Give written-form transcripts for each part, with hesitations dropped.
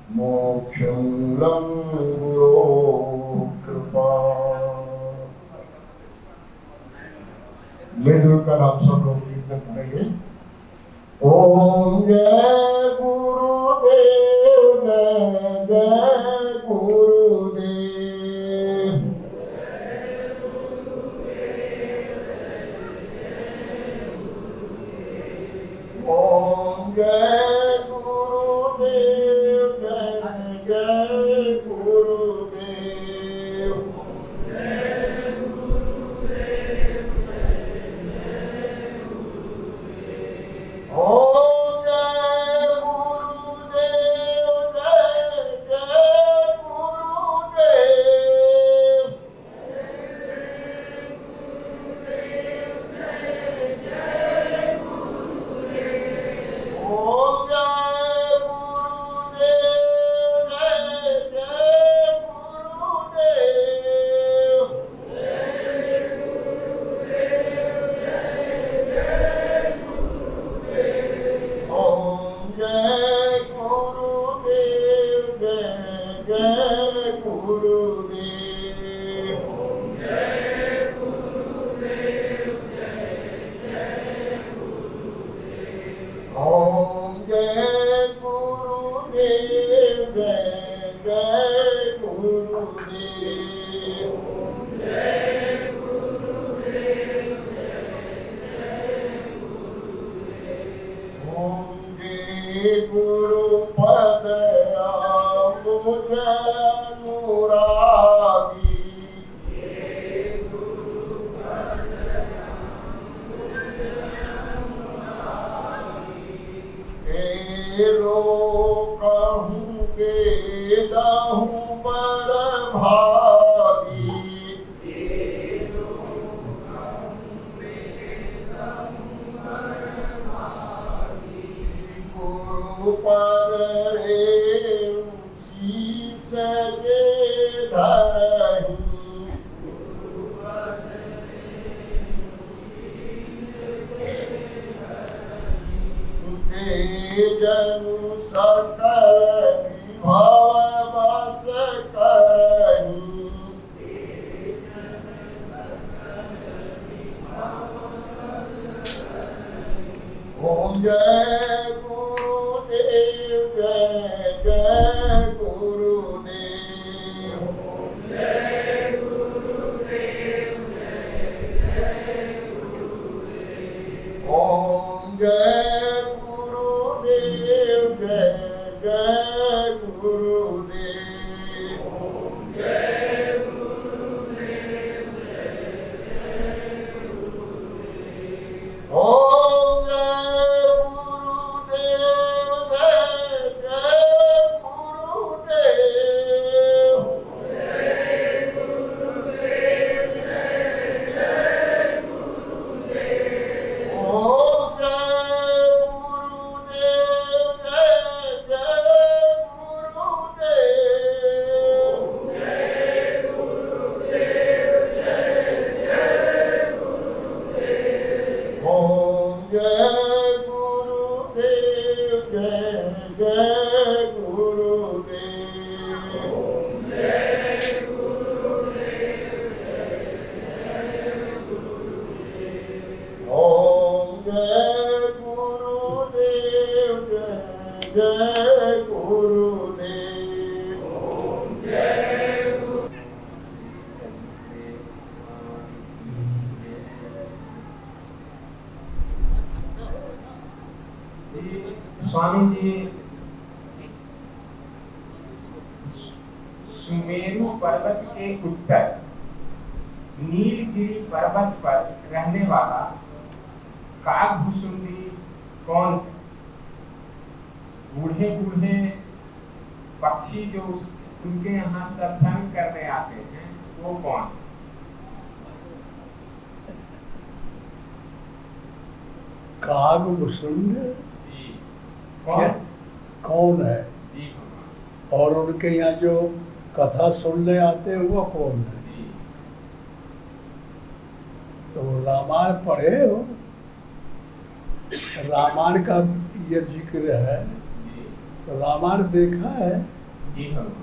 मोक्षं गुरो कृपा। मिलजुल कर आप सब लोग कीर्तन करेंगे। ओम जय गुरुदेव, जय जय गुरुदेव। ओम जय गुरुदेव, जय जय गुरुदेव। ओम जय गुरुदेव, जय जय गुरुदेव। ओम जय गुरुदेव, जय जय गुरुदेव। ओम जय गुरुदेव, जय जय गुरुदेव। ओम जय गुरुदेव, जय जय गुरुदेव। ओम जय गुरुपद अम्बुज अनुरागी। केलो कहूँ गेदहूँ बर भागी। गुरुपद रे शीस के धरहीं। जनु सकल विभव बस करहीं। ओम जय गुरुदेव, जय जय गुरुदेव। ओम जय गुरुदेव, जय जय गुरुदेव। ओम जय गुरुदेव, जय जय गुरुदेव। ओम जय गुरुदेव, जय जय गुरुदेव। ओम जय गुरुदेव, जय जय गुरुदेव। ओम जय गुरुदेव, जय जय गुरुदेव। स्वामी जी सुमेरु पर्वत के उत्तर नीलगिरी पर्वत पर रहने वाला काकभुसुंडी कौन है? बूढ़े बूढ़े पक्षी जो उनके यहाँ सत्संग करने आते हैं वो कौन? काकभुसुंड जी कौन? कौन है? जी और उनके यहाँ जो कथा सुनने आते हैं वो कौन है? जी तो रामायण पढ़े हो? रामायण का ये जिक्र है जी तो रामायण देखा है, जी भगवान।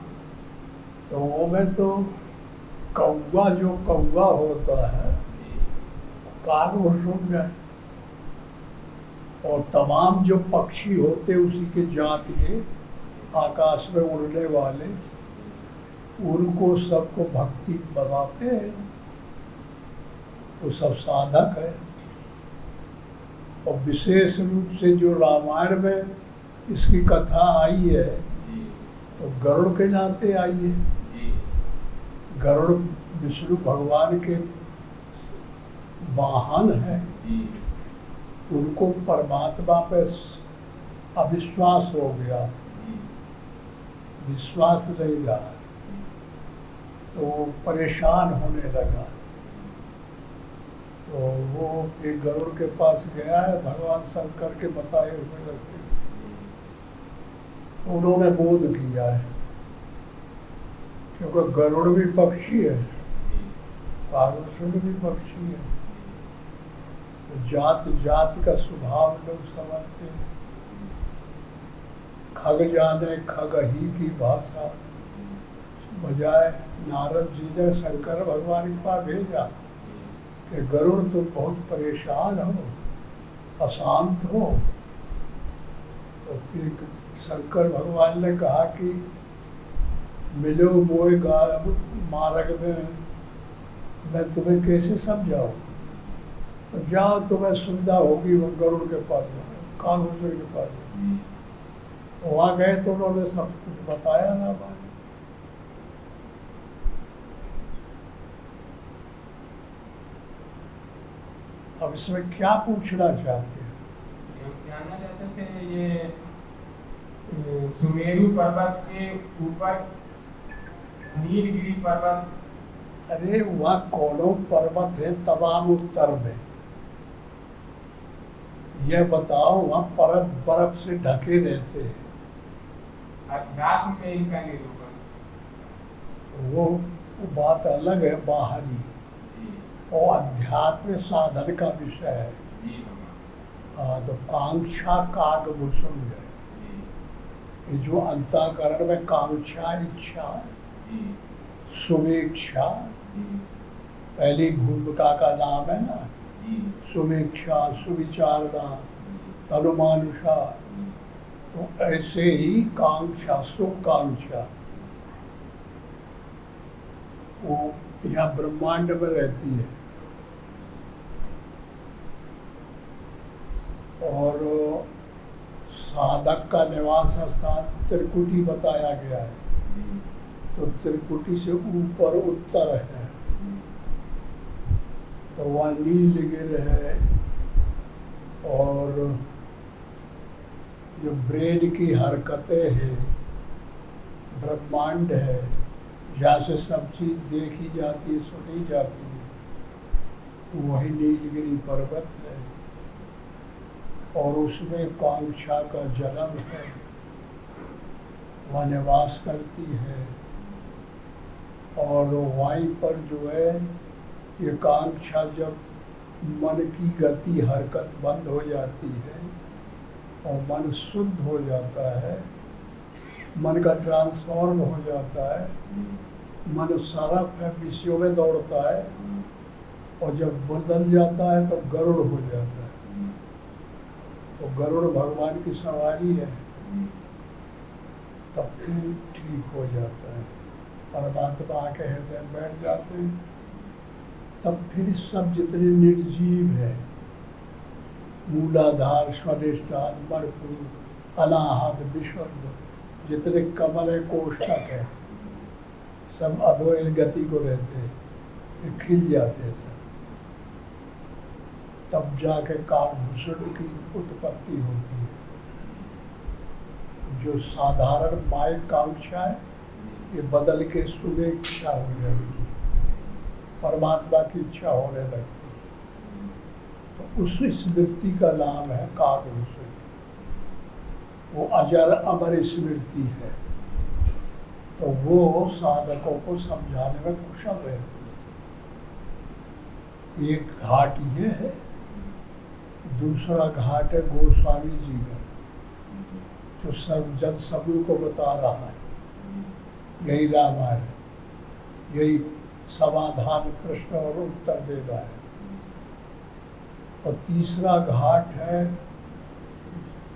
तो वो में तो कौवा जो कौवा होता है काग वो सुन जाए, और तमाम जो पक्षी होते उसी के जात के आकाश में उड़ने वाले, उनको सबको भक्ति बताते हैं, वो सब साधक है। और विशेष रूप से जो रामायण में इसकी कथा आई है तो गरुड़ के नाते आई है। गरुड़ विष्णु भगवान के वाहन है, उनको परमात्मा पे अविश्वास हो गया, विश्वास नहीं रहा, तो वो परेशान होने लगा। तो वो एक गरुड़ के पास गया है, भगवान शंकर के बताए हुए रहते, उन्होंने बोध किया है, क्योंकि गरुड़ भी पक्षी है, कागभूषण भी पक्षी है, तो जात जात का स्वभाव लोग समझते हैं। खग जाने खग ही की भाषा, बजाय नारद जी ने शंकर भगवान के पास भेजा कि गरुड़ तुम बहुत परेशान हो, अशांत हो। तो फिर शंकर भगवान ने कहा कि मिलो मोए मार्ग में मैं तुम्हें कैसे समझाऊं, तो जाओ तुम्हें सुविधा होगी वो गरुड़ के पास, कागभूषण के पास। वहाँ गए तो उन्होंने सब कुछ बताया ना बात। अब इसमें क्या पूछना चाहते हैं? जानना चाहते थे ये सुमेरु पर्वत के ऊपर नीलगिरी पर्वत। अरे वहाँ कौनो पर्वत है तमाम उत्तर में, यह बताओ वहाँ बर्फ से ढके रहते हैं। अध्यात्म में इनका निरूपण, वो बात अलग है बाहरी, और अध्यात्म साधन का विषय है। तो कांक्षा कागभूषण है, ये जो अंतःकरण में कांक्षा इच्छा सुमेक्षा, पहली भूमिका का नाम है ना, सुमेक्षा सुविचारणा तनुमानुषा, तो ऐसे ही कांक्षा सुकांक्षा वो यहाँ ब्रह्मांड में रहती है। और साधक का निवास स्थान त्रिकुटी बताया गया है, तो त्रिकुटी से ऊपर उत्तर है, तो वहाँ नीलगिरि है, और जो ब्रेन की हरकतें हैं, ब्रह्मांड है जहाँ से सब चीज़ देखी जाती है सुनी जाती है, वही नीलगिरि पर्वत है, और उसमें कांक्षा का जन्म है, वह निवास करती है। और वहीं पर जो है ये कांक्षा जब मन की गति हरकत बंद हो जाती है और मन शुद्ध हो जाता है, मन का ट्रांसफॉर्म हो जाता है, मन सारा विषयों में दौड़ता है, और जब बदल जाता है तो गरुड़ हो जाता है। तो गरुड़ भगवान की सवारी है, तब फिर ठीक हो जाता है, परमात्मा आके हृदय में बैठ जाते हैं। तब फिर सब जितने निर्जीव है, मूलाधार स्वादिष्ठान मणिपुर अनाहत विश्वद, जितने कमल है कोष्ठक है, सब अद्वैत गति को रहते हैं, ये खिल जाते हैं सब। तब जाके कागभूषण की उत्पत्ति होती है। जो साधारण मायिक कांक्षा है ये बदल के सुवेक्षा हो जाती है, परमात्मा की इच्छा होने लगती है। तो उस स्मृति का नाम है कागभूषण, वो अजर अमर स्मृति है। तो वो साधकों को समझाने में कुशल रहती है। एक घाट ये है, दूसरा घाट है गोस्वामी जी का, जो सब जन समूह को बता रहा है। यही रामायण, यही समाधान कृष्ण और उत्तर दे रहा है। और तीसरा घाट है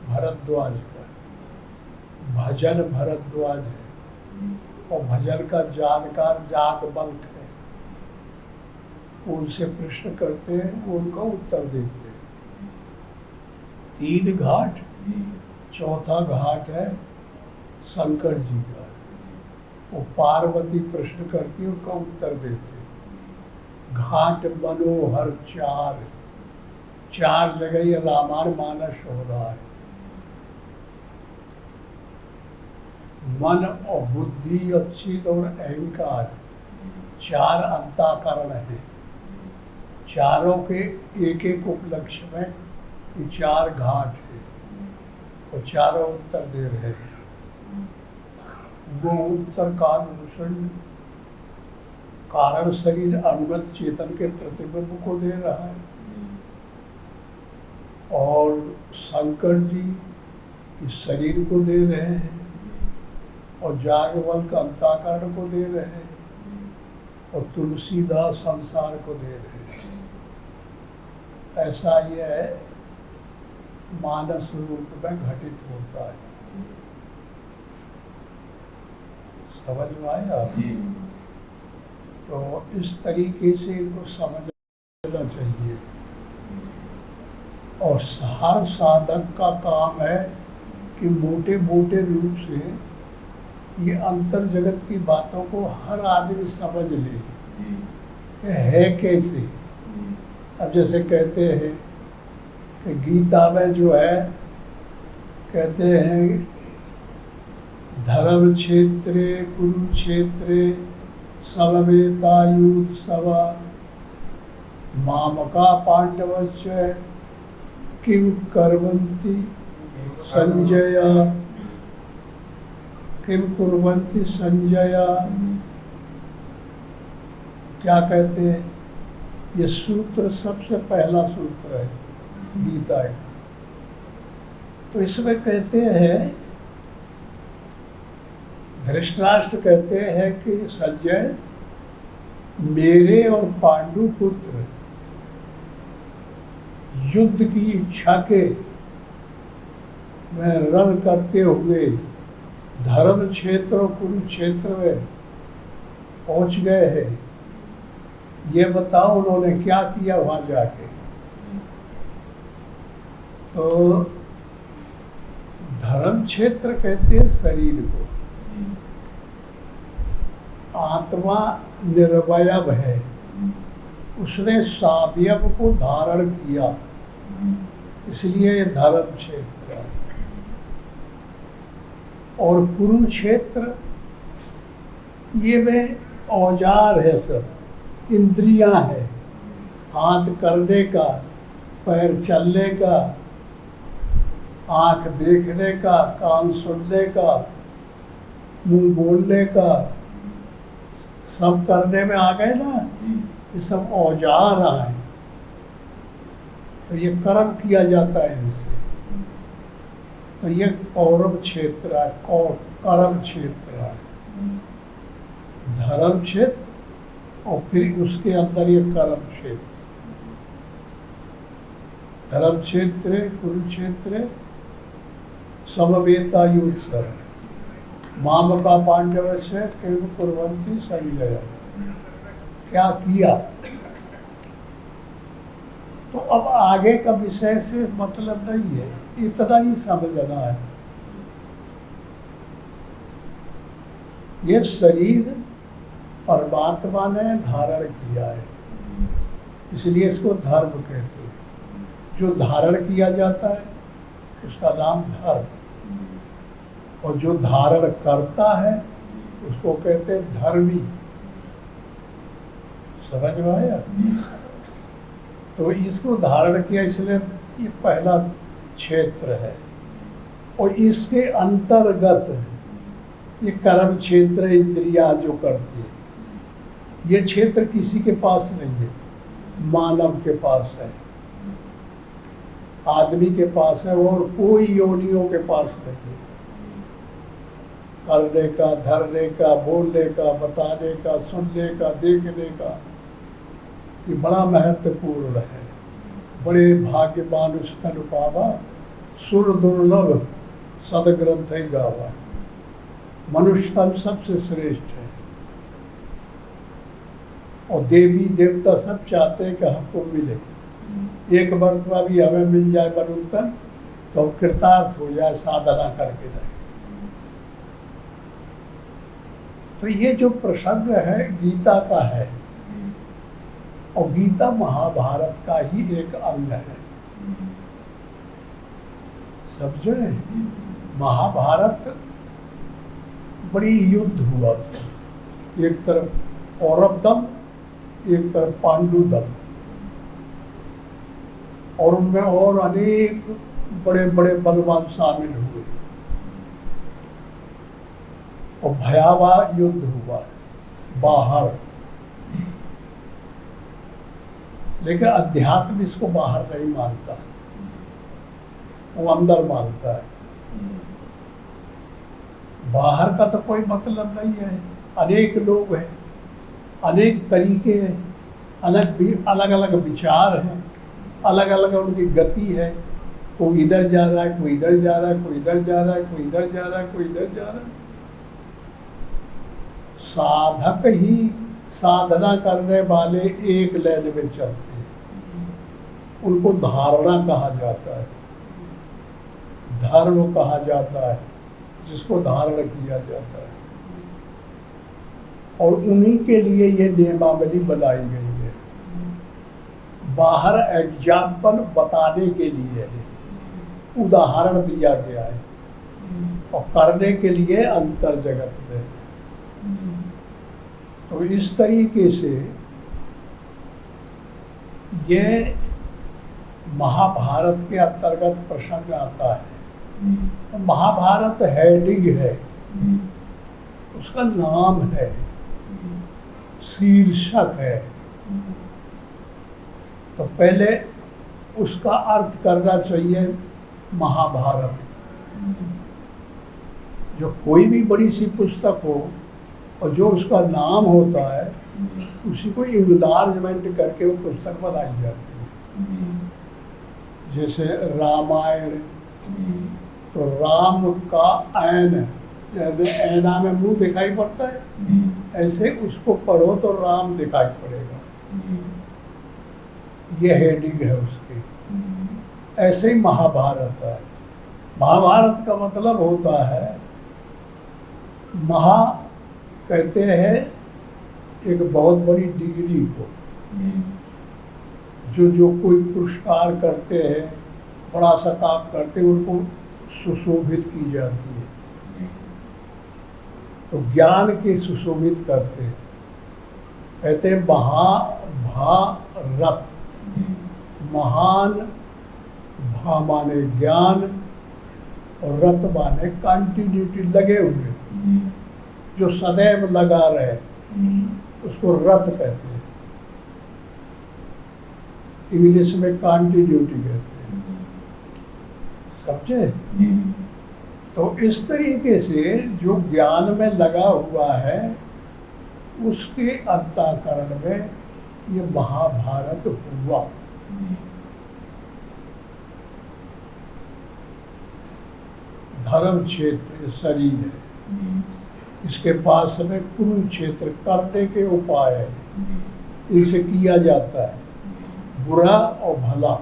भरद्वाज का, भजन भरद्वाज है और भजन का जानकार जागवल्क है। उनसे प्रश्न करते हैं, वो उनका उत्तर देते हैं। 3 घाट, चौथा घाट है शंकर जी का। वो पार्वती प्रश्न करती है, उनका उत्तर देते हैं। घाट मनोहर 4 जगह ये रामायण मानस हो रहा है। मन और बुद्धि और चित्त और अहंकार 4 अंतःकरण हैं। चारों के एक एक उपलक्ष्य में ये 4 घाट है और चारों उत्तर दे रहे हैं। वो उत्तर कारण शरीर अनुगत चेतन के प्रतिबिंब को दे रहा है और शंकर जी इस शरीर को दे रहे हैं और जागवल्क अंतःकरण को दे रहे हैं और तुलसीदास संसार को दे रहे हैं। ऐसा यह मानस रूप में घटित होता है। समझ में आया? तो इस तरीके से इनको समझना चाहिए। और हर साधक का काम है कि मोटे मोटे रूप से ये अंतर जगत की बातों को हर आदमी समझ ले कि है कैसे। अब जैसे कहते हैं कि गीता में जो है, कहते हैं धर्म क्षेत्रे कुरुक्षेत्रे समवेतायुत्सव मामका पांडवश्च किम कर्वन्ति संजय, किम कुर्वन्ति संजय। क्या कहते हैं? ये सूत्र सबसे पहला सूत्र है गीता का। तो इसमें कहते हैं, धृतराष्ट्र कहते हैं कि संजय, मेरे और पांडु पुत्र युद्ध की इच्छा के में रण करते हुए धर्म क्षेत्र और कुरुक्षेत्र में पहुंच गए हैं। ये बताओ उन्होंने क्या किया वहां जाके। तो धर्म क्षेत्र कहते हैं शरीर को। आत्मा निर्वयव है, उसने सावयव को धारण किया, इसलिए ये धर्म क्षेत्र है। और कुरुक्षेत्र ये में औजार है, सब इंद्रियां है, हाथ करने का, पैर चलने का, आंख देखने का, कान सुनने का, मुंह बोलने का, सब करने में आ गए ना। ये सब औजार आए, तो ये कर्म किया जाता है इनसे। तो ये कौरव क्षेत्र है, कर्म क्षेत्र है, धर्म क्षेत्र और फिर उसके अंदर ये कर्म क्षेत्र। धर्म क्षेत्र कुरुक्षेत्र समवेतायुत्सव मामका पांडव से किम कुर्वन्ति संजय। क्या किया? तो अब आगे का विषय से मतलब नहीं है, इतना ही समझना है। ये शरीर परमात्मा ने धारण किया है, इसलिए इसको धर्म कहते हैं। जो धारण किया जाता है उसका नाम धर्म, और जो धारण करता है उसको कहते हैं धर्मी। समझ में आया? तो इसको धारण किया, इसलिए ये पहला क्षेत्र है। और इसके अंतर्गत ये कर्म क्षेत्र, इंद्रिया जो करती है, ये क्षेत्र किसी के पास नहीं है, मानव के पास है, आदमी के पास है, और कोई योनियों के पास नहीं है। करने का, धरने का, बोलने का, बताने का, सुनने का, देखने का, ये बड़ा महत्वपूर्ण है। बड़े भाग्यवान स्तन पावा, सुर दुर्लभ सदग्रंथ गावा। मनुष्य तन सबसे श्रेष्ठ है और देवी देवता सब चाहते हैं कि हमको मिले। एक मर्तबा भी हमें मिल जाए मनुष्य तन तो हम कृतार्थ हो जाए, साधना करके रहे। तो ये जो प्रसंग है गीता का है और गीता महाभारत का ही एक अंग है। समझे? महाभारत बड़ी युद्ध हुआ था, एक तरफ कौरव दल, एक तरफ पांडु दल, और उनमें और अनेक बड़े बड़े बलवान शामिल हुए और भयावह युद्ध हुआ बाहर। लेकिन अध्यात्म इसको बाहर नहीं मानता, वो अंदर मानता है। बाहर का तो कोई मतलब नहीं है। अनेक लोग हैं, अनेक तरीके हैं, अलग अलग विचार हैं, अलग अलग उनकी गति है। कोई इधर जा रहा है, कोई इधर जा रहा है, कोई इधर जा रहा है, कोई इधर जा रहा है, कोई इधर जा रहा है। साधक ही साधना करने वाले एक लाइन में चलते हैं, उनको धारणा कहा जाता है, धर्म कहा जाता है, जिसको धारण किया जाता है। और उन्हीं के लिए ये नियमावली बनाई गई है। बाहर एग्जाम्पल बताने के लिए है, उदाहरण दिया गया है, और करने के लिए अंतर जगत में। तो इस तरीके से ये महाभारत के अंतर्गत प्रसंग आता है। तो महाभारत हेडिंग है, उसका नाम है, शीर्षक है। तो पहले उसका अर्थ करना चाहिए महाभारत। जो कोई भी बड़ी सी पुस्तक हो और जो उसका नाम होता है, उसी को इन्लार्जमेंट करके वो पुस्तक बनाई जाती है। जैसे रामायण, तो राम का ऐन, ऐना में मुंह दिखाई पड़ता है, ऐसे उसको पढ़ो तो राम दिखाई पड़ेगा। ये हेडिंग है उसकी। ऐसे ही महाभारत है। महाभारत का मतलब होता है, महा कहते हैं एक बहुत बड़ी डिग्री को, जो कोई पुरस्कार करते हैं, बड़ा सा काम करते हैं, उनको सुशोभित की जाती है। तो ज्ञान के सुशोभित करते हैं, कहते हैं महाभारत। महान, भा माने ज्ञान और रत माने कंटिन्यूटी, लगे हुए, जो सदैव लगा रहे, उसको रत कहते हैं। इंग्लिश में कंटिन्यूटी कहते हैं। समझे? तो इस तरीके से जो ज्ञान में लगा हुआ है, उसके अंतःकरण में ये महाभारत हुआ। धर्म क्षेत्र शरीर है, इसके पास में कुरुक्षेत्र करने के उपाय है, इनसे किया जाता है बुरा और भला।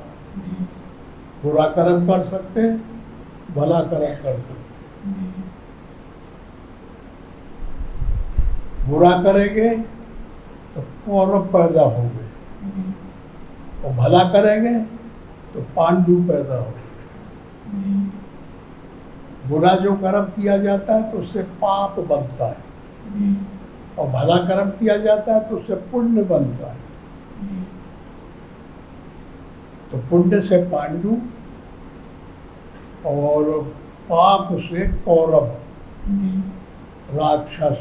बुरा कर्म कर सकते हैं, भला कर्म कर सकते हैं। बुरा करेंगे तो कौरव पैदा होंगे, और भला करेंगे तो पांडु पैदा होंगे। बुरा जो कर्म किया जाता है तो उससे पाप बनता है, और भला कर्म किया जाता है तो उससे पुण्य बनता है। तो पुण्य से पांडु और पाप से कौरव, राक्षस,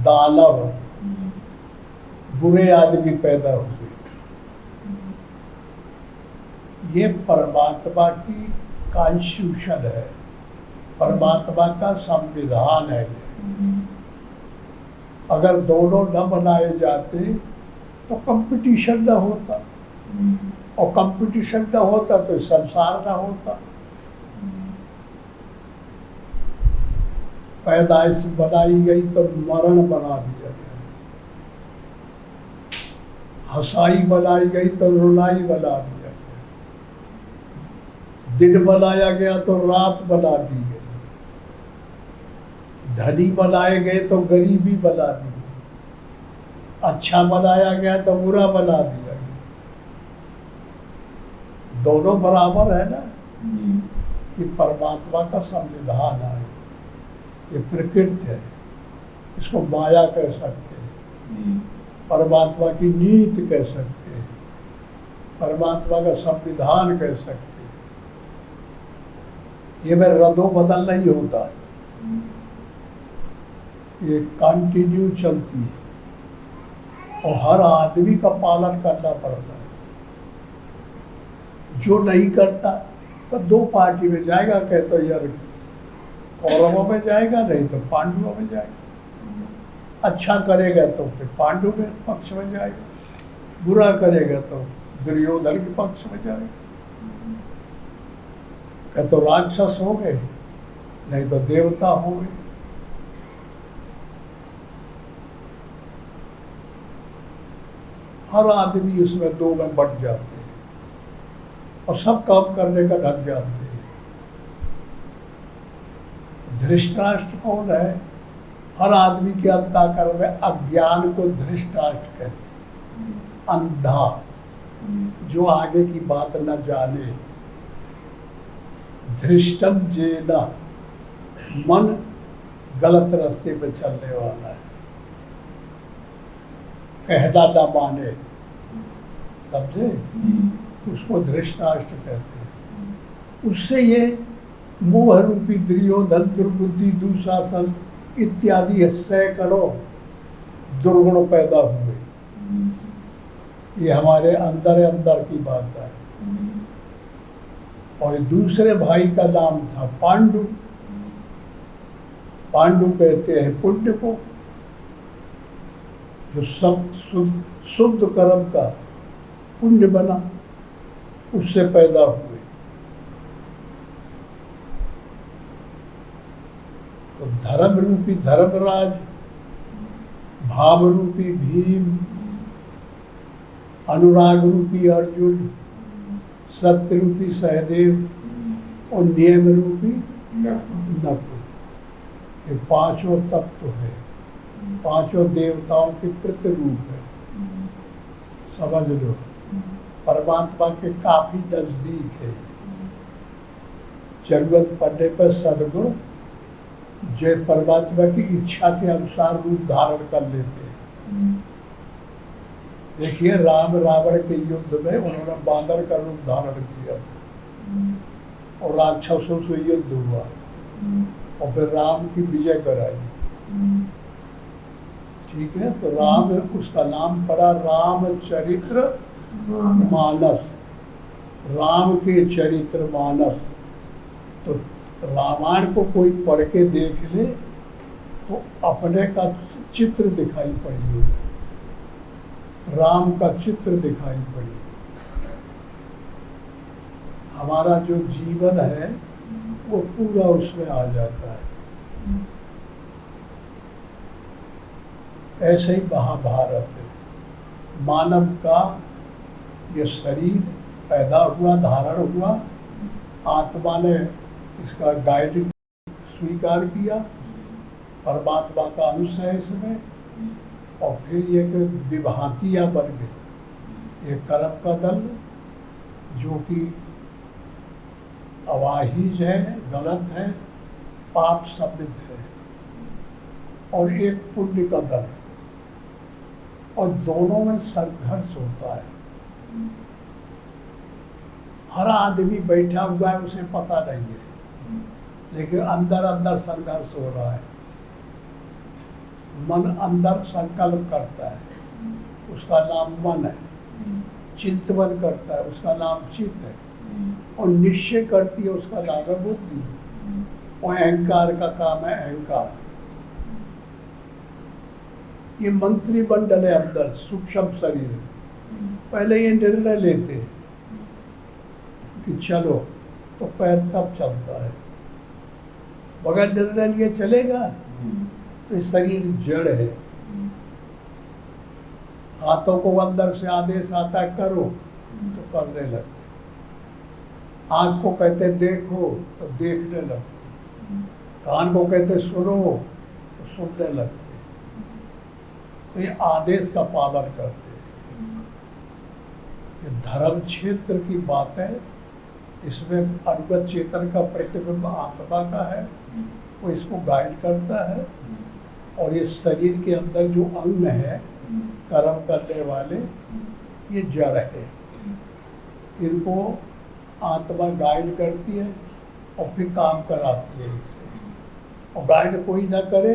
दानव, बुरे आदमी पैदा हुए। ये परमात्मा की कॉन्स्टिट्यूशन है, परमात्मा का संविधान है ये। अगर दोनों न बनाए जाते तो कंपटीशन न होता, और कंपटीशन न होता तो संसार न होता। पैदाइश बनाई गई तो मरण बना दिया गया, हंसाई बनाई गई तो रुलाई बना दिया गया, दिन बनाया गया तो रात बना दी गई, धनी बनाए गए तो गरीबी बना दी गई, अच्छा बनाया गया तो बुरा बना दिया गया। दोनों बराबर है ना। ये परमात्मा का संविधान है, ये प्रकृति है, इसको माया कह सकते हैं, परमात्मा की नीति कह सकते हैं, परमात्मा का संविधान कह सकते हैं। ये में रदो बदल नहीं होता, ये कंटिन्यू चलती है और हर आदमी का पालन करना पड़ता है। जो नहीं करता तो दो पार्टी में जाएगा, कहते यार कौरवों में जाएगा, नहीं तो पांडवों में जाएगा। अच्छा करेगा तो फिर पांडव के पक्ष में जाएगा, बुरा करेगा तो दुर्योधन के पक्ष में जाएगा। कहते तो राक्षस हो गए, नहीं तो देवता हो गए। हर आदमी उसमें दो में बट जाते हैं और सब काम करने का ढंग जाते हैं। धृष्टराष्ट्र कौन है? हर आदमी के अंतःकरण में अज्ञान को धृष्टराष्ट्र कहते हैं, अंधा, जो आगे की बात न जाने। धृष्टम जेना, मन गलत रास्ते पे चलने वाला है, कहना न माने, समझे? उसको धृष्टराष्ट्र कहते हैं। उससे ये मोह रूपी दुर्योधन, दुर्बुद्धि, दुशासन इत्यादि सैकड़ों दुर्गुण पैदा हुए। ये हमारे अंदर की बात है। और दूसरे भाई का नाम था पांडु। पांडु कहते हैं पुण्य को, जो सब शुद्ध कर्म का पुण्य बना, उससे पैदा हुए। तो धर्म रूपी धर्मराज, भाव रूपी भीम, अनुराग रूपी अर्जुन, सत्य रूपी सहदेव और नियम रूपी नकुल। ये पांचों तत्व है, पांचों देवताओं के प्रतिरूप है। समझ लो, परमात्मा के काफी नजदीक है। जरूरत पड़ने पर सद्गुण जो परमात्मा की इच्छा के अनुसार रूप धारण कर लेते हैं। देखिए राम रावण के युद्ध में उन्होंने बांदर का रूप धारण किया था और राक्षसों से युद्ध हुआ और फिर राम की विजय कराई। ठीक है, तो राम, उसका नाम पड़ा रामचरित्र मानस, राम के चरित्र मानस। तो रामायण को कोई पढ़ के देख ले तो अपने का चित्र दिखाई पड़ी, राम का चित्र दिखाई पड़ी। हमारा जो जीवन है वो पूरा उसमें आ जाता है। ऐसे ही महाभारत है। मानव का ये शरीर पैदा हुआ, धारण हुआ, आत्मा ने इसका गाइड स्वीकार किया, परमात्मा का अंश है इसमें, और फिर ये विभातियाँ बन गई। ये कर्म का दल जो कि अवाहिज है, गलत है, पाप सम्मित है, और एक पुण्य का दल, और दोनों में संघर्ष होता है। हर आदमी बैठा हुआ है, उसे पता नहीं है, लेकिन अंदर अंदर संघर्ष हो रहा है। मन अंदर संकल्प करता है, उसका नाम मन है। चिंतन करता है, उसका नाम चित्त है। और निश्चय करती है, उसका नाम है बुद्धि। वो अहंकार का काम है, अहंकार। ये मंत्रिमंडल है अंदर, सूक्ष्म शरीर। पहले ये निर्णय लेते हैं कि चलो, तो पैर तब चलता है। बगैर निर्णय लिए चलेगा तो ये शरीर जड़ है। हाथों को अंदर से आदेश आता है करो तो करने लगते, आँख को कहते देखो तो देखने लगते, कान को कहते सुनो तो सुनने लगते। तो ये आदेश का पालन करते हैं। ये धर्म क्षेत्र की बात है, इसमें अनुगत चेतन का प्रतिबिंब आत्मा का है, वो इसको गाइड करता है। और ये शरीर के अंदर जो अंग है कर्म करने वाले, ये जड़ है, इनको आत्मा गाइड करती है और फिर काम कराती है इससे। और गाइड कोई ना करे,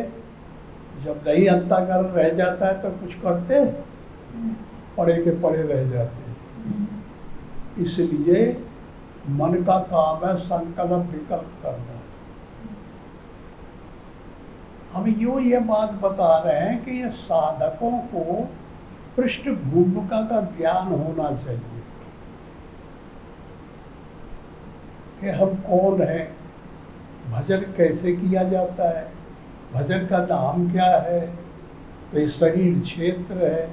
जब नहीं अंतःकरण रह जाता है तो कुछ करते पड़े के पड़े रह जाते हैं। इसलिए मन का काम है संकल्प विकल्प करना। हम यूं ये बात बता रहे हैं कि ये साधकों को पृष्ठभूमिका का ज्ञान होना चाहिए कि हम कौन हैं, भजन कैसे किया जाता है, भजन का नाम क्या है। तो ये शरीर क्षेत्र है,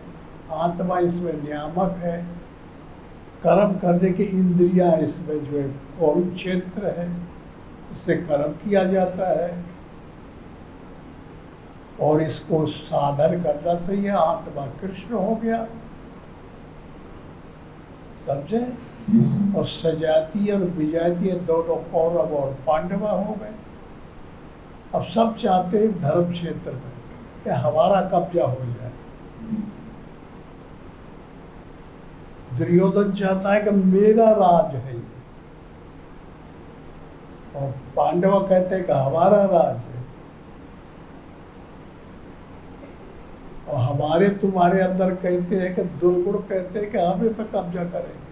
आत्मा इसमें नियामक है, कर्म करने की इंद्रियां इसमें जो है कौन क्षेत्र है, इससे कर्म किया जाता है। और इसको साधन करना चाहिए। आत्मा कृष्ण हो गया, समझे। और सजातीय और विजातीय दोनों कौरव और पांडवा हो गए। अब सब चाहते हैं धर्म क्षेत्र में कि हमारा कब्जा हो जाए। दुर्योधन चाहता है कि मेरा राज है ये, और पांडव कहते हैं कि हमारा राज है। और हमारे तुम्हारे अंदर कहते हैं कि दुर्गुण कहते हैं कि हम इस पर कब्जा करेंगे,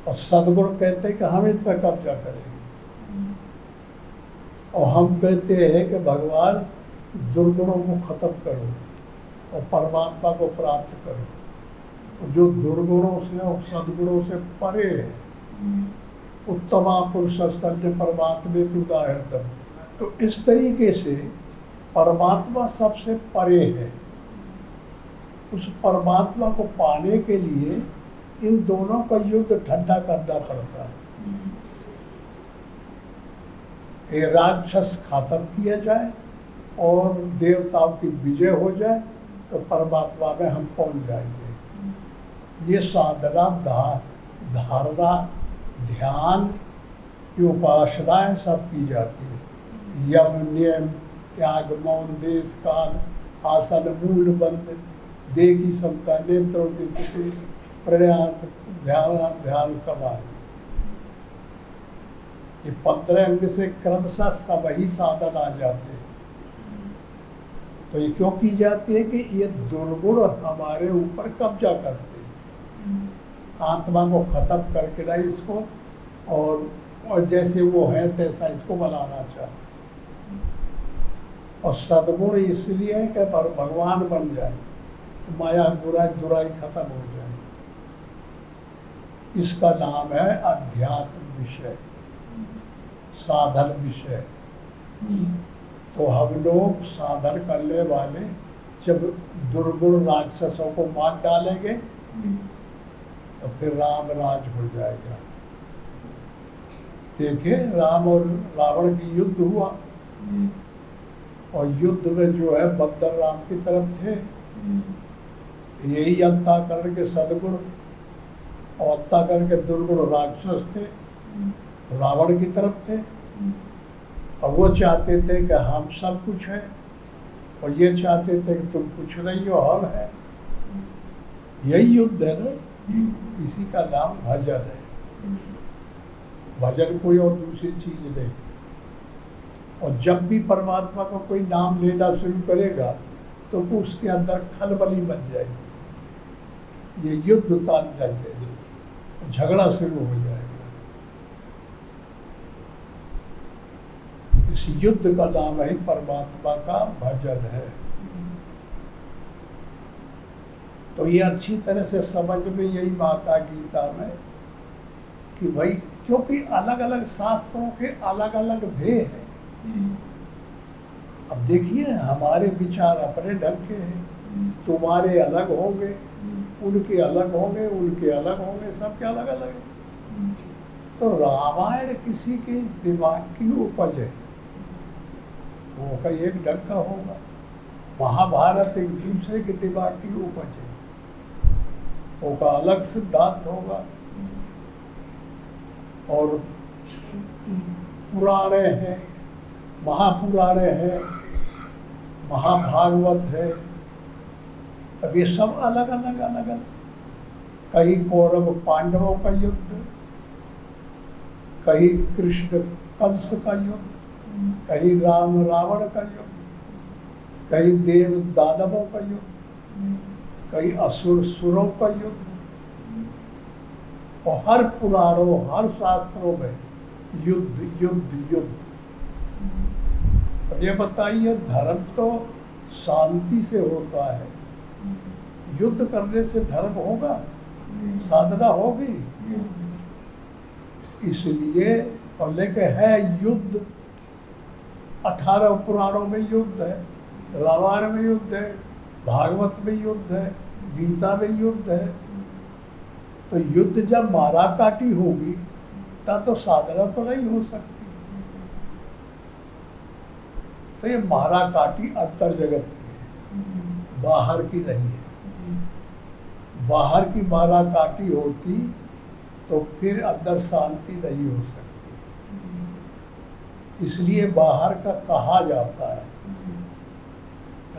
और सद्गुण कहते हैं कि हम इस पर कब्जा करेंगे। और हम कहते हैं कि भगवान दुर्गुणों को खत्म करो और परमात्मा को प्राप्त करो। जो दुर्गुणों से और सद्गुणों से परे है, उत्तमा पुरुष स्तन्य परमात्मे उदाहरण। तो इस तरीके से परमात्मा सबसे परे है। उस परमात्मा को पाने के लिए इन दोनों का युद्ध ठंडा करना पड़ता है। ये राक्षस खत्म किया जाए और देवताओं की विजय हो जाए तो परमात्मा में हम पहुंच जाएंगे। ये साधना, धारणा, ध्यान की उपासनाएं सब की जाती है। यम, नियम, त्याग, मौन, देश, काल, आसन, मूल, बंद, देह की समता, नेत्रों की स्थिति, प्रयाण, ध्यान, समाधि। ये 15 अंग से क्रमशः सब ही साधन आ जाते हैं। तो ये क्यों की जाती है कि ये दुर्गुण हमारे ऊपर कब्जा करते हैं। आत्मा को खत्म करके ना इसको, और जैसे वो है तैसा इसको बनाना चाहते हैं। और सद्गुण इसलिए है कि भगवान बन जाए, तो माया बुराई खत्म हो जाए। इसका नाम है अध्यात्म विषय, साधन विषय। तो हम लोग साधन करने वाले जब दुर्गुण राक्षसों को मार डालेंगे तो फिर राम राज हो जाएगा। देखिए, राम और रावण की युद्ध हुआ, और युद्ध में जो है बंदर राम की तरफ थे। यही अंतःकरण के सद्गुण और अंतःकरण के दुर्गुण राक्षस थे, रावण की तरफ थे। और वो चाहते थे कि हम सब कुछ है, और ये चाहते थे कि तुम कुछ नहीं हो, हम है। यही युद्ध है ना, इसी का नाम भजन है। भजन कोई और दूसरी चीज नहीं। और जब भी परमात्मा का कोई नाम लेना शुरू करेगा तो वो उसके अंदर खलबली बन जाएगी, ये युद्ध तान जाएगा, झगड़ा शुरू हो जाएगा। युद्ध का नाम ही परमात्मा का भजन है। तो ये अच्छी तरह से समझ में यही बात आ गीता में कि भाई क्योंकि अलग अलग शास्त्रों के अलग अलग ध्येय हैं। अब देखिए हमारे विचार अपने ढंग के हैं, तुम्हारे अलग होंगे, उनके अलग होंगे, उनके अलग होंगे, सबके अलग अलग है। तो रामायण किसी के दिमाग की उपज है, वो का एक ढंग का होगा, महाभारत एक दूसरे के दिमाग की उपज है, वो का अलग सिद्धांत होगा। और पुराणे हैं, महापुराणे हैं, महाभागवत है, अब ये सब अलग अलग अलग अलग, कहीं कौरव पांडवों का युद्ध, कहीं कृष्ण कंस का युद्ध, कहीं राम रावण का युद्ध, कहीं देव दानवों का युद्ध, कहीं असुर सुरों का युद्ध। और हर पुराणों हर शास्त्रों में युद्ध युद्ध युद्ध। अब ये बताइए धर्म तो शांति से होता है, युद्ध करने से धर्म होगा, साधना होगी? इसलिए और लेके है युद्ध, 18 पुराणों में युद्ध है, रामायण में युद्ध है, भागवत में युद्ध है, गीता में युद्ध है। तो युद्ध जब मारा काटी होगी तब तो साधना तो नहीं हो सकती। तो ये मारा काटी अंतर जगत की है, बाहर की नहीं है। बाहर की मारा काटी होती तो फिर अंदर शांति नहीं हो सकती। इसलिए बाहर का कहा जाता है,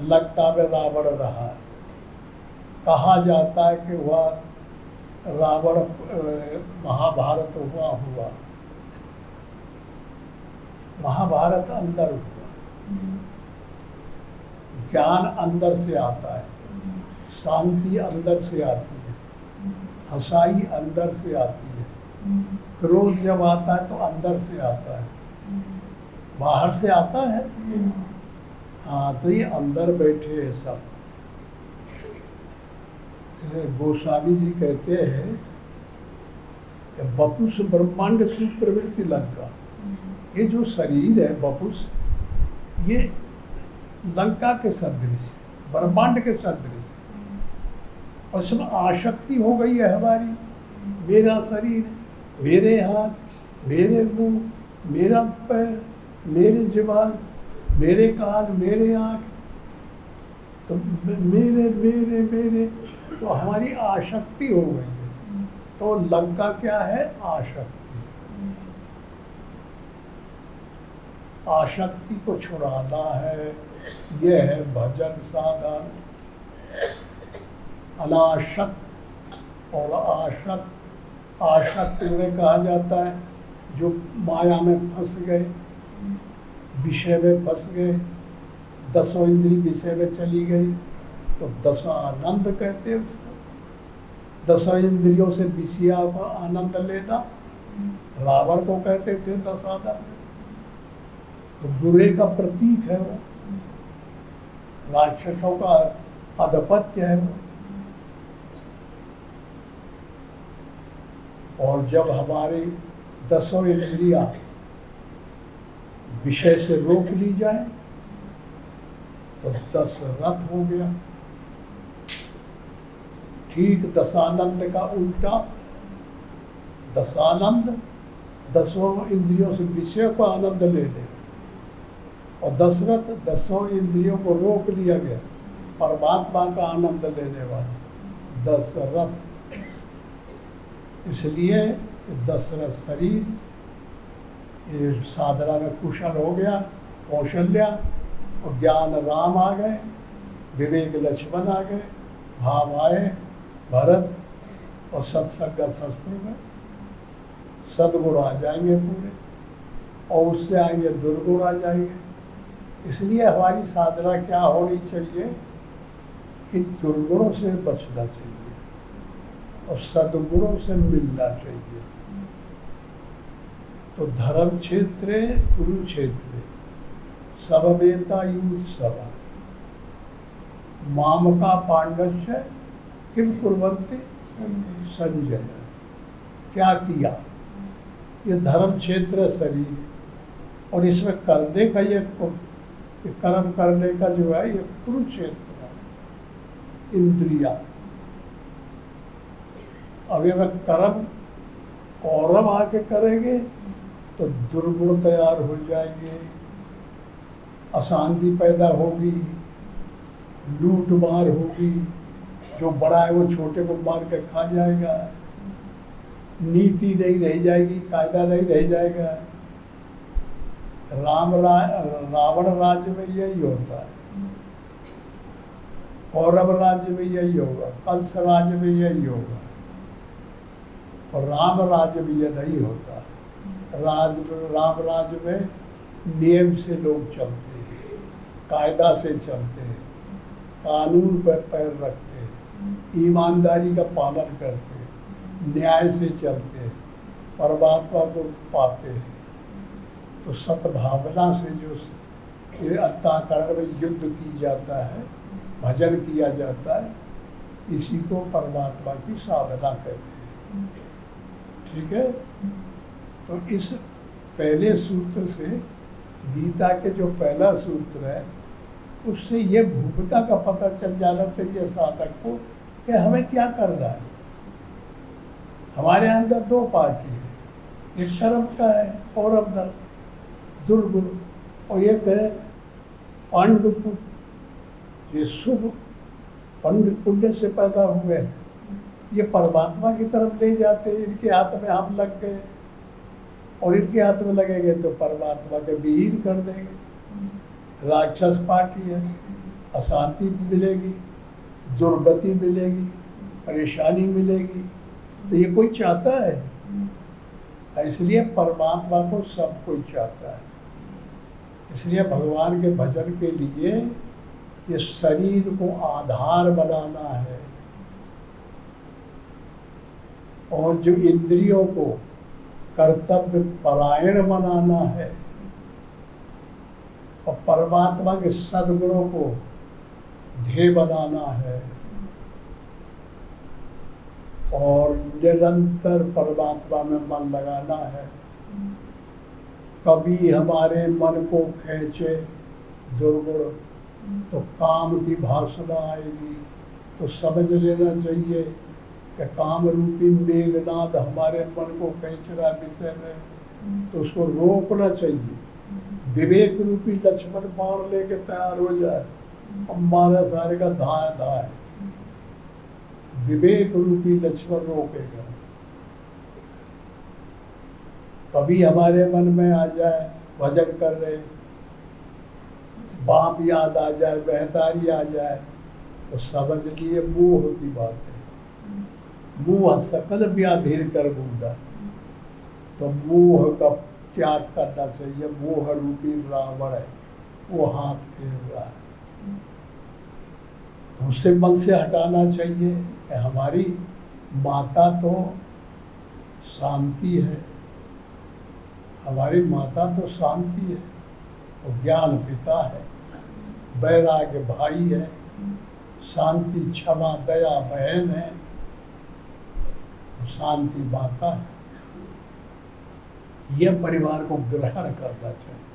लंका में रावण रहा, कहा जाता है कि वह रावण महाभारत हुआ, महाभारत अंदर हुआ। ज्ञान अंदर से आता है, शांति अंदर से आती है, हंसाई अंदर से आती है, क्रोध जब आता है तो अंदर से आता है, बाहर से आता है। हाँ, तो ये अंदर बैठे हैं सब। गोस्वामी जी कहते हैं कि बपुस ब्रह्मांड से प्रवृत्ति लंका, ये जो शरीर है बपुस, ये लंका के सदृश, ब्रह्मांड के सदृश, और उसमें आसक्ति हो गई है हमारी, मेरा शरीर, मेरे हाथ, मेरे मुंह, मेरा पैर, मेरे जुबान, मेरे कान, मेरे आँख, तो मेरे मेरे मेरे, तो हमारी आसक्ति हो गई है। तो लंका क्या है? आसक्ति। आसक्ति को छुड़ाना है, यह है भजन साधन। अनासक्त और आसक्त, आसक्त में कहा जाता है जो माया में फंस गए, विषय में फंस गए, दसों इंद्री विषय में चली गई, तो दशानंद कहते हैं उसको। दसों इंद्रियों से विषया का आनंद लेना, रावण को कहते थे दशानंद। तो बुरे का प्रतीक है वो, राक्षसों का आधिपत्य है वो। और जब हमारी दसों इंद्रियां विषय से रोक ली जाए तो दस रथ हो गया। ठीक दशानंद का उल्टा, दशानंद दसों इंद्रियों से विषय को आनंद ले ले, और दशरथ दसों इंद्रियों को रोक लिया गया, परमात्मा का आनंद लेने वाला दशरथ। इसलिए दशरथ शरीर ये साधना में कुशल हो गया, कौशल्या, और ज्ञान राम आ गए, विवेक लक्ष्मण आ गए, भाव आए भरत, और सत्संग शस्त्र में सदगुण आ जाएंगे पूरे, और उससे आएंगे दुर्गुण आ जाएंगे। इसलिए हमारी साधना क्या होनी चाहिए कि दुर्गुणों से बचना चाहिए और सदगुणों से मिलना चाहिए। तो धर्म क्षेत्र कुरुक्षेत्र, समवेतायुत्सव मामका पांडस्य किम कुर्वन्ति संजय। क्या किया? ये धर्म क्षेत्र शरीर और इसमें करने का ये कर्म करने का जो है ये कुरुक्षेत्र है, इंद्रिया। अब ये कर्म कौरव आके करेंगे तो दुर्गुण तैयार हो जाएंगे, अशांति पैदा होगी, लूट मार होगी, जो बड़ा है वो छोटे को मार के खा जाएगा, नीति नहीं रह जाएगी, कायदा नहीं रह जाएगा। रावण राज्य में यही होता है, कौरव राज्य में यही होगा, कंस राज्य में यही होगा, और राम राज्य में यह नहीं होता। राम राज्य में नियम से लोग चलते हैं, कायदा से चलते हैं, कानून पर पैर रखते हैं, ईमानदारी का पालन करते हैं, न्याय से चलते हैं, परमात्मा को पाते हैं। तो सद्भावना से जो अंतःकरण में युद्ध की जाता है, भजन किया जाता है, इसी को परमात्मा की साधना कहते हैं। ठीक है। तो इस पहले सूत्र से, गीता के जो पहला सूत्र है, उससे ये भूमिका का पता चल जाना चाहिए साधक को कि हमें क्या करना है। हमारे अंदर दो पार्टी है, एक धर्म का है कौरव धर्म दुर्गुण, और एक है पांडु, ये शुभ पंडित पुण्य से पैदा हुए हैं, ये परमात्मा की तरफ ले जाते हैं। इनके हाथ में हम लग गए और इनके हाथ में लगेंगे तो परमात्मा के विहीन कर देंगे। राक्षस पार्टी है, अशांति मिलेगी, दुर्गति मिलेगी, परेशानी मिलेगी। तो ये कोई चाहता है? इसलिए परमात्मा को सब कोई चाहता है। इसलिए भगवान के भजन के लिए ये शरीर को आधार बनाना है, और जो इंद्रियों को कर्तव्य परायण बनाना है, और परमात्मा के सद्गुणों को ध्येय बनाना है, और निरंतर परमात्मा में मन लगाना है। कभी हमारे मन को खींचे दुर्गुण तो काम की भाषा आएगी, तो समझ लेना चाहिए कि काम रूपी मेघनाद हमारे मन को खींच रहा विषय में, तो उसको रोकना चाहिए। विवेक रूपी लक्ष्मण बाण लेके तैयार हो जाए, हमारा सारे का धाए धाए, विवेक रूपी लक्ष्मण रोकेगा। कभी हमारे मन में आ जाए, भजन कर रहे, बाप याद आ जाए, बहतारी आ जाए, तो समझ लिए मोह की बात है। मोह सकल व्याधिर कर बूंदा, तो मोह का त्याग करना चाहिए। मोह रूपी रावण है, वो हाथ फेर रहा है, उसे मन से हटाना चाहिए कि हमारी माता तो शांति है, हमारी माता तो शांति है, वो ज्ञान पिता है, वैराग्य भाई है, शांति क्षमा दया बहन है, शांति माता है। यह परिवार को ग्रहण करना चाहिए।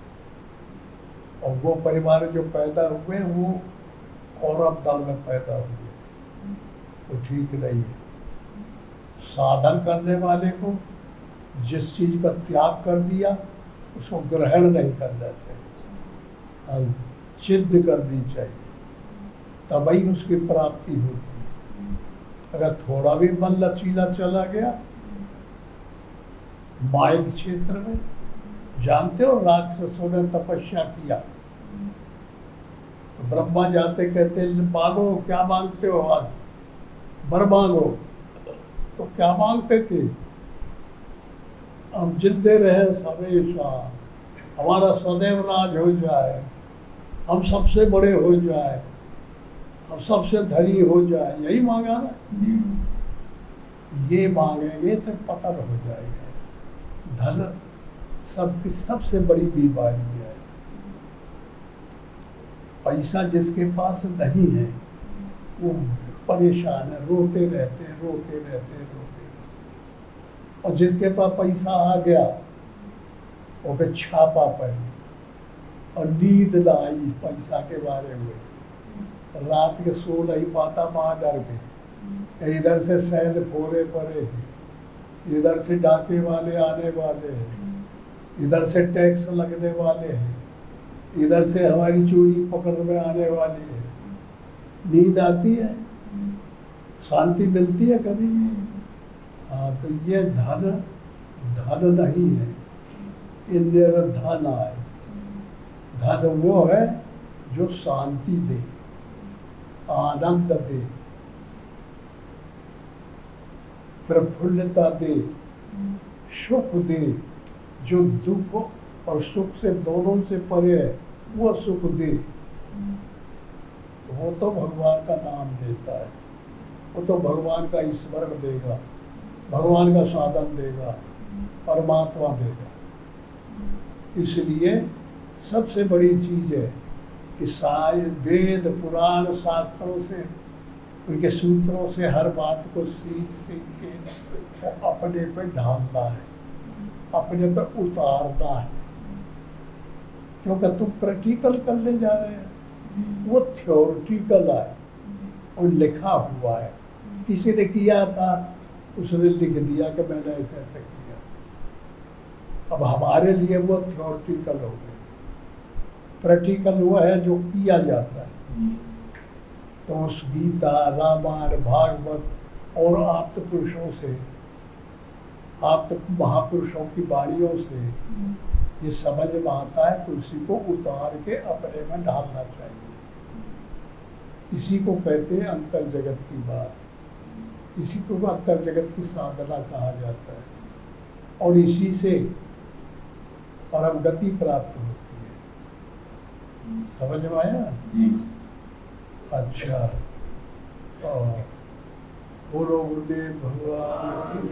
और वो परिवार जो पैदा हुए वो कौरव दल में पैदा हुए, वो ठीक नहीं है। साधन करने वाले को जिस चीज का त्याग कर दिया उसको ग्रहण नहीं करना चाहिए, सिद्ध करनी चाहिए, तभी उसकी प्राप्ति होती है। अगर थोड़ा भी मन लचीला चला गया, माइक क्षेत्र में जानते हो राक्षसों ने तपस्या किया, तो ब्रह्मा जाते कहते मांगो, क्या मांगते हो, आज वर मांगो। तो क्या मांगते थे? हम जिंदे रहे हमेशा, हमारा सदैव राज हो जाए, हम सबसे बड़े हो जाए, हम सबसे धनी हो जाए, यही मांगा ना। ये मांगेंगे तो पतन हो जाएगा। धन सबकी सबसे बड़ी बीमारी है। पैसा जिसके पास नहीं है वो परेशान है, रोते रहते हैं, रोते रहते हैं, रोते रहते हैं। और जिसके पास पैसा आ गया वो पे छापा पड़ी और नींद ना आई पैसा के बारे में, रात के सो नहीं पाता वहाँ डर के, इधर से सैन फोड़े पड़े हैं, इधर से डाके वाले आने वाले हैं, इधर से टैक्स लगने वाले हैं, इधर से हमारी चोरी पकड़ में आने वाली है। नींद आती है, शांति मिलती है कभी? हाँ, तो ये धन धन नहीं है, ये निर्धन है। धन वो है जो शांति दे, आनंद दे, प्रफुल्लता दे, सुख दे, जो दुख और सुख से दोनों से परे है वो सुख दे। वो तो भगवान का नाम देता है, वो तो भगवान का स्मरण देगा, भगवान का साधन देगा, परमात्मा देगा। इसलिए सबसे बड़ी चीज है कि सारे वेद पुराण शास्त्रों से, उनके सूत्रों से हर बात को सीख के अपने पे ढालना है, अपने पे उतारना है। क्योंकि तुम प्रैक्टिकल करने जा रहे हैं, वो थ्योरिटिकल है और लिखा हुआ है। किसी ने किया था, उसने लिख दिया कि मैंने ऐसे ऐसे किया। अब हमारे लिए वो थ्योरिटिकल हो गया, प्रैक्टिकल वो है जो किया जाता है। तो उस गीता, रामायण, भागवत और आप्त पुरुषों से, आप्त महापुरुषों की वाणियों से ये समझ में आता है, तो उसी को उतार के अपने में ढालना चाहिए। इसी को कहते हैं अंतर जगत की बात, इसी को अंतर जगत की साधना कहा जाता है, और इसी से परम गति प्राप्त होती है। समझ में आया? अच्छा, बोलो गुरुदेव भगवान।